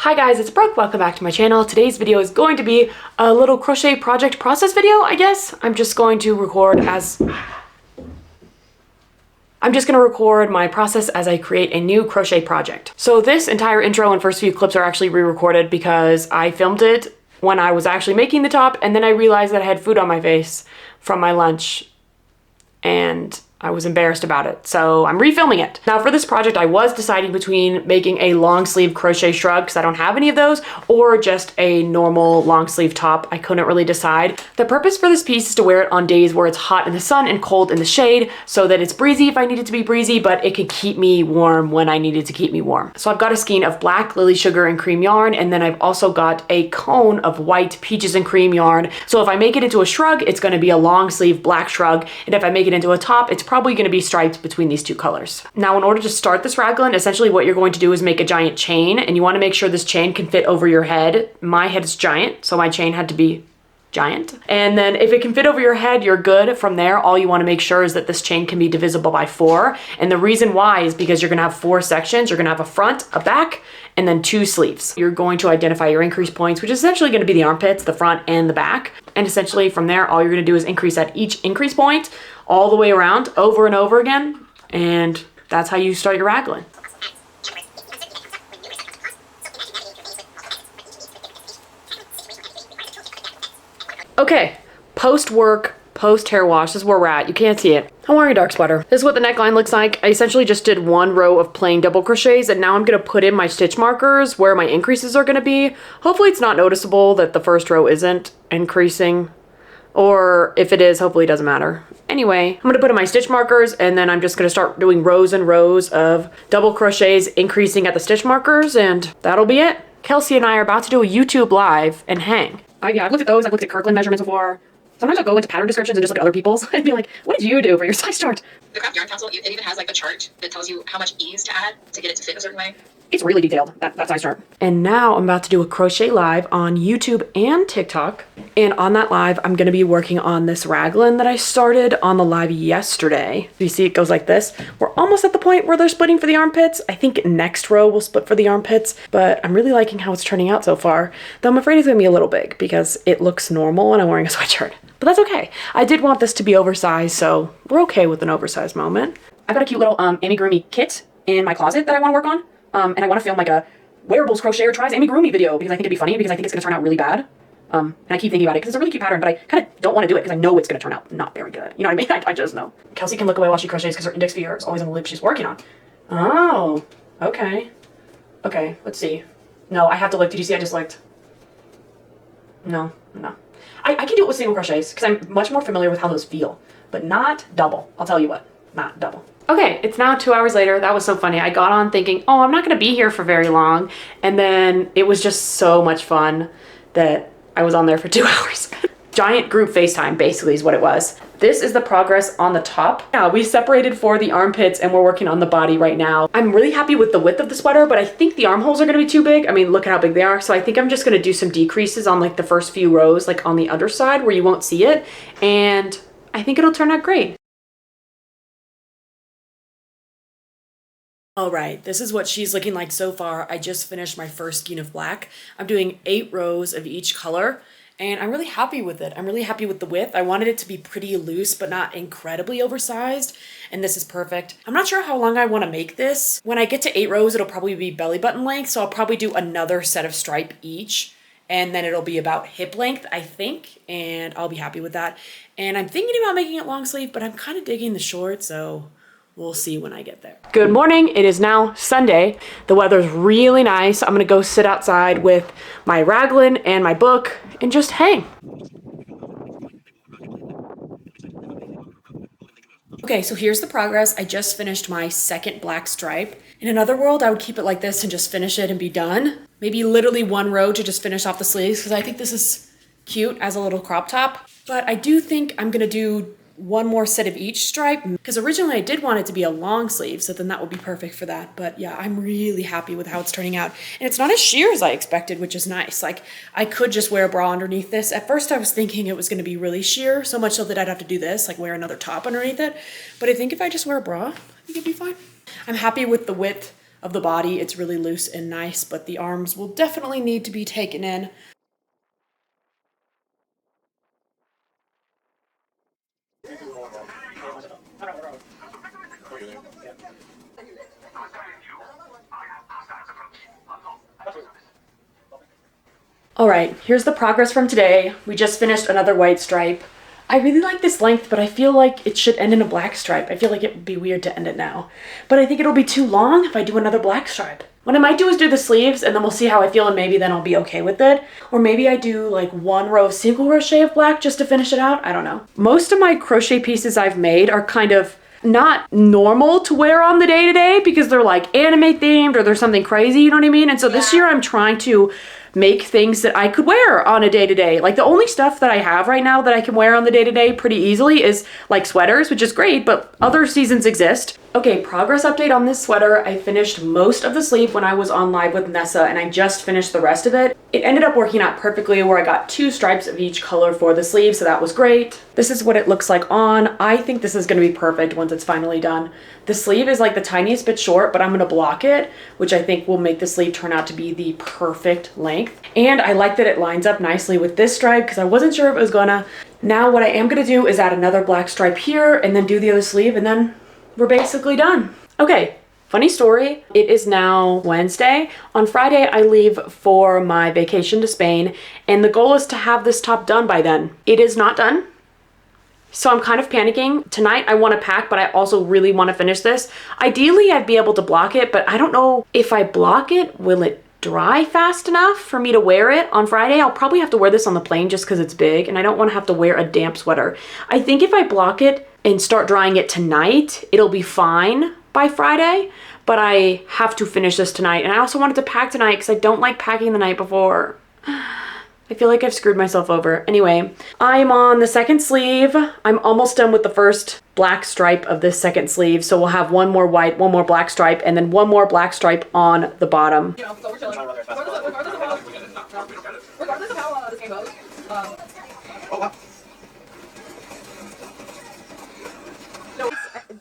Hi guys, it's Brooke. Welcome back to my channel. Today's video is going to be a little crochet project process video, I guess. I'm just going to record my process as I create a new crochet project. So this entire intro and first few clips are actually re-recorded because I filmed it when I was actually making the top, and then I realized that I had food on my face from my lunch and I was embarrassed about it, so I'm refilming it. Now for this project, I was deciding between making a long sleeve crochet shrug, because I don't have any of those, or just a normal long sleeve top. I couldn't really decide. The purpose for this piece is to wear it on days where it's hot in the sun and cold in the shade, so that it's breezy if I need it to be breezy, but it could keep me warm when I need it to keep me warm. So I've got a skein of black lily sugar and cream yarn, and then I've also got a cone of white peaches and cream yarn. So if I make it into a shrug, it's gonna be a long sleeve black shrug, and if I make it into a top, it's probably going to be striped between these two colors. Now, in order to start this raglan, essentially what you're going to do is make a giant chain, and you want to make sure this chain can fit over your head. My head is giant, so my chain had to be giant. And then if it can fit over your head, you're good. From there, all you want to make sure is that this chain can be divisible by 4. And the reason why is because you're going to have 4 sections. You're going to have a front, a back, and then 2 sleeves. You're going to identify your increase points, which is essentially going to be the armpits, the front and the back. And essentially from there, all you're going to do is increase at each increase point all the way around over and over again. And that's how you start your raglan. Okay, post-work, post-hair wash, this is where we're at. You can't see it. I'm wearing a dark sweater. This is what the neckline looks like. I essentially just did 1 row of plain double crochets, and now I'm gonna put in my stitch markers where my increases are gonna be. Hopefully it's not noticeable that the first row isn't increasing, or if it is, hopefully it doesn't matter. Anyway, I'm gonna put in my stitch markers, and then I'm just gonna start doing rows and rows of double crochets, increasing at the stitch markers, and that'll be it. Kelsey and I are about to do a YouTube live and hang. Yeah, I've looked at those. I've looked at Kirkland measurements before. Sometimes I'll go into pattern descriptions and just look at other people's and be like, what did you do for your size chart? The Craft Yarn Council, it even has like a chart that tells you how much ease to add to get it to fit a certain way. It's really detailed, that size chart. And now I'm about to do a crochet live on YouTube and TikTok. And on that live, I'm gonna be working on this raglan that I started on the live yesterday. You see it goes like this. We're almost at the point where they're splitting for the armpits. I think next row will split for the armpits, but I'm really liking how it's turning out so far. Though I'm afraid it's gonna be a little big because it looks normal when I'm wearing a sweatshirt. But that's okay. I did want this to be oversized, so we're okay with an oversized moment. I've got a cute little amigurumi kit in my closet that I wanna work on. And I want to film like a wearables crocheter tries amigurumi video because I think it'd be funny, because I think it's going to turn out really bad. And I keep thinking about it because it's a really cute pattern, but I kind of don't want to do it because I know it's going to turn out not very good. You know what I mean? I just know. Kelsey can look away while she crochets because her index finger is always on the loop she's working on. Oh, okay. Okay, let's see. No, I have to look. Did you see I just looked? No. I can do it with single crochets because I'm much more familiar with how those feel, but not double. I'll tell you what, not double. Okay, it's now 2 hours later. That was so funny. I got on thinking, oh, I'm not gonna be here for very long. And then it was just so much fun that I was on there for 2 hours. Giant group FaceTime basically is what it was. This is the progress on the top. Yeah, we separated for the armpits and we're working on the body right now. I'm really happy with the width of the sweater, but I think the armholes are gonna be too big. I mean, look at how big they are. So I think I'm just gonna do some decreases on like the first few rows, like on the underside where you won't see it. And I think it'll turn out great. All right, this is what she's looking like so far. I just finished my first skein of black. I'm doing 8 rows of each color, and I'm really happy with it. I'm really happy with the width. I wanted it to be pretty loose, but not incredibly oversized, and this is perfect. I'm not sure how long I want to make this. When I get to 8 rows, it'll probably be belly button length, so I'll probably do another set of stripe each, and then it'll be about hip length, I think, and I'll be happy with that. And I'm thinking about making it long sleeve, but I'm kind of digging the short, so we'll see when I get there. Good morning. It is now Sunday. The weather's really nice. I'm gonna go sit outside with my raglan and my book and just hang. Okay, so here's the progress. I just finished my second black stripe. In another world, I would keep it like this and just finish it and be done. Maybe literally 1 row to just finish off the sleeves because I think this is cute as a little crop top. But I do think I'm gonna do 1 more set of each stripe because originally I did want it to be a long sleeve, so then that would be perfect for that. But yeah, I'm really happy with how it's turning out, and it's not as sheer as I expected, which is nice. Like, I could just wear a bra underneath this. At first I was thinking it was going to be really sheer, so much so that I'd have to do this, like wear another top underneath it, but I think if I just wear a bra, I think it'd be fine. I'm happy with the width of the body. It's really loose and nice, but the arms will definitely need to be taken in. All right, here's the progress from today. We just finished another white stripe. I really like this length, but I feel like it should end in a black stripe. I feel like it would be weird to end it now. But I think it'll be too long if I do another black stripe. What I might do is do the sleeves and then we'll see how I feel and maybe then I'll be okay with it. Or maybe I do like one row of single crochet of black just to finish it out. I don't know. Most of my crochet pieces I've made are kind of not normal to wear on the day-to-day because they're like anime themed or there's something crazy, you know what I mean? And so this year I'm trying to make things that I could wear on a day-to-day. Like the only stuff that I have right now that I can wear on the day-to-day pretty easily is like sweaters, which is great, but other seasons exist. Okay, progress update on this sweater. I finished most of the sleeve when I was on live with Nessa and I just finished the rest of it. It ended up working out perfectly where I got 2 stripes of each color for the sleeve, so that was great. This is what it looks like on. I think this is gonna be perfect once it's finally done. The sleeve is like the tiniest bit short, but I'm gonna block it, which I think will make the sleeve turn out to be the perfect length. And I like that it lines up nicely with this stripe because I wasn't sure if it was gonna. Now what I am gonna do is add another black stripe here and then do the other sleeve and then we're basically done. Okay, funny story. It is now Wednesday. On Friday, I leave for my vacation to Spain and the goal is to have this top done by then. It is not done. So I'm kind of panicking. Tonight I want to pack, but I also really want to finish this. Ideally, I'd be able to block it, but I don't know if I block it, will it dry fast enough for me to wear it on Friday? I'll probably have to wear this on the plane just because it's big and I don't want to have to wear a damp sweater. I think if I block it and start drying it tonight, it'll be fine by Friday, but I have to finish this tonight. And I also wanted to pack tonight because I don't like packing the night before. I feel like I've screwed myself over. Anyway, I'm on the second sleeve. I'm almost done with the first black stripe of this second sleeve. So we'll have one more white, one more black stripe, and then one more black stripe on the bottom. You know, so we're chilling. Regardless of how this game goes. Oh, wow. No,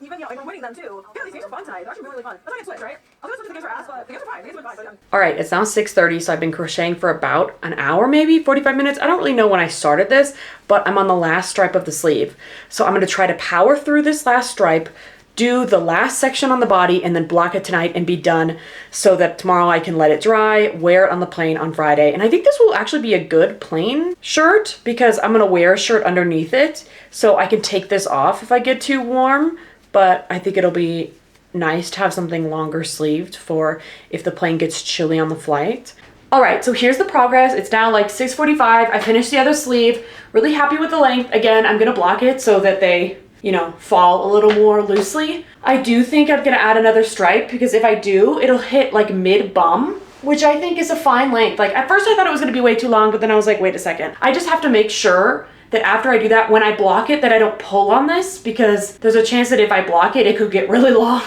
even, we're winning them too. Yeah, these games are fun tonight. They're actually really, really fun. That's why I switch, right? I was gonna switch the games are ass, but the games are fine. The games are fine, but All right, it's now 6:30, so I've been crocheting for about an hour, maybe 45 minutes. I don't really know when I started this, but I'm on the last stripe of the sleeve. So I'm gonna try to power through this last stripe, do the last section on the body, and then block it tonight and be done so that tomorrow I can let it dry, wear it on the plane on Friday. And I think this will actually be a good plain shirt because I'm gonna wear a shirt underneath it, so I can take this off if I get too warm, but I think it'll be nice to have something longer sleeved for if the plane gets chilly on the flight. All right, so here's the progress. It's now like 6:45. I finished the other sleeve. Really happy with the length. Again, I'm gonna block it so that they, you know, fall a little more loosely. I do think I'm gonna add another stripe because if I do, it'll hit like mid bum, which I think is a fine length. Like at first I thought it was gonna be way too long, but then I was like, wait a second. I just have to make sure that after I do that, when I block it, that I don't pull on this because there's a chance that if I block it, it could get really long.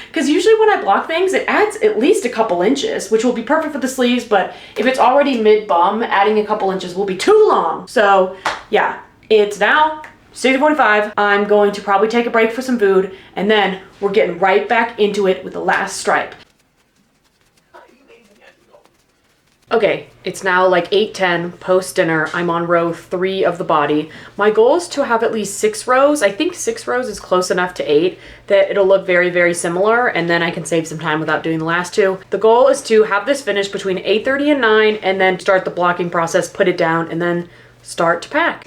Because usually when I block things, it adds at least a couple inches, which will be perfect for the sleeves, but if it's already mid-bum, adding a couple inches will be too long. So yeah, it's now 6:45. I'm going to probably take a break for some food, and then we're getting right back into it with the last stripe. Okay, it's now like 8:10 post dinner. I'm on row 3 of the body. My goal is to have at least 6 rows. I think 6 rows is close enough to 8 that it'll look very, very similar, and then I can save some time without doing the last 2. The goal is to have this finished between 8:30 and 9 and then start the blocking process, put it down, and then start to pack.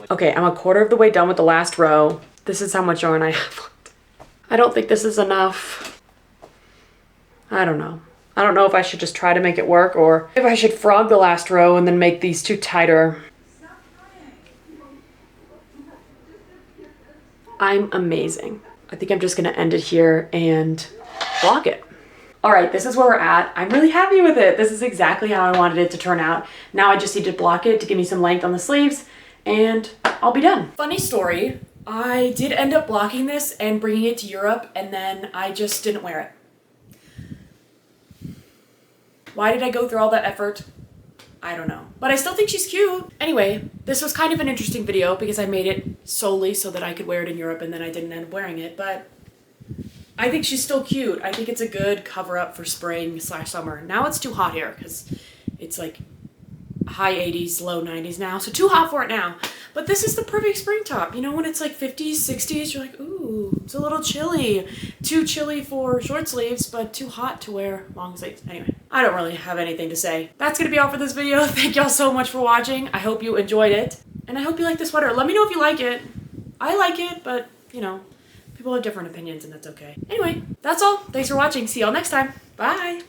Okay, I'm a quarter of the way done with the last row. This is how much yarn I have. I don't think this is enough. I don't know. I don't know if I should just try to make it work or if I should frog the last row and then make these 2 tighter. I'm amazing. I think I'm just gonna end it here and block it. All right, this is where we're at. I'm really happy with it. This is exactly how I wanted it to turn out. Now I just need to block it to give me some length on the sleeves and I'll be done. Funny story. I did end up blocking this and bringing it to Europe, and then I just didn't wear it. Why did I go through all that effort? I don't know. But I still think she's cute. Anyway, this was kind of an interesting video because I made it solely so that I could wear it in Europe and then I didn't end up wearing it. But I think she's still cute. I think it's a good cover up for spring/summer. Now it's too hot here because it's like high 80s, low 90s now. So too hot for it now. But this is the perfect spring top. You know, when it's like 50s, 60s, you're like, ooh, it's a little chilly. Too chilly for short sleeves, but too hot to wear long sleeves. Anyway, I don't really have anything to say. That's gonna be all for this video. Thank y'all so much for watching. I hope you enjoyed it. And I hope you like the sweater. Let me know if you like it. I like it, but you know, people have different opinions and that's okay. Anyway, that's all. Thanks for watching. See y'all next time. Bye.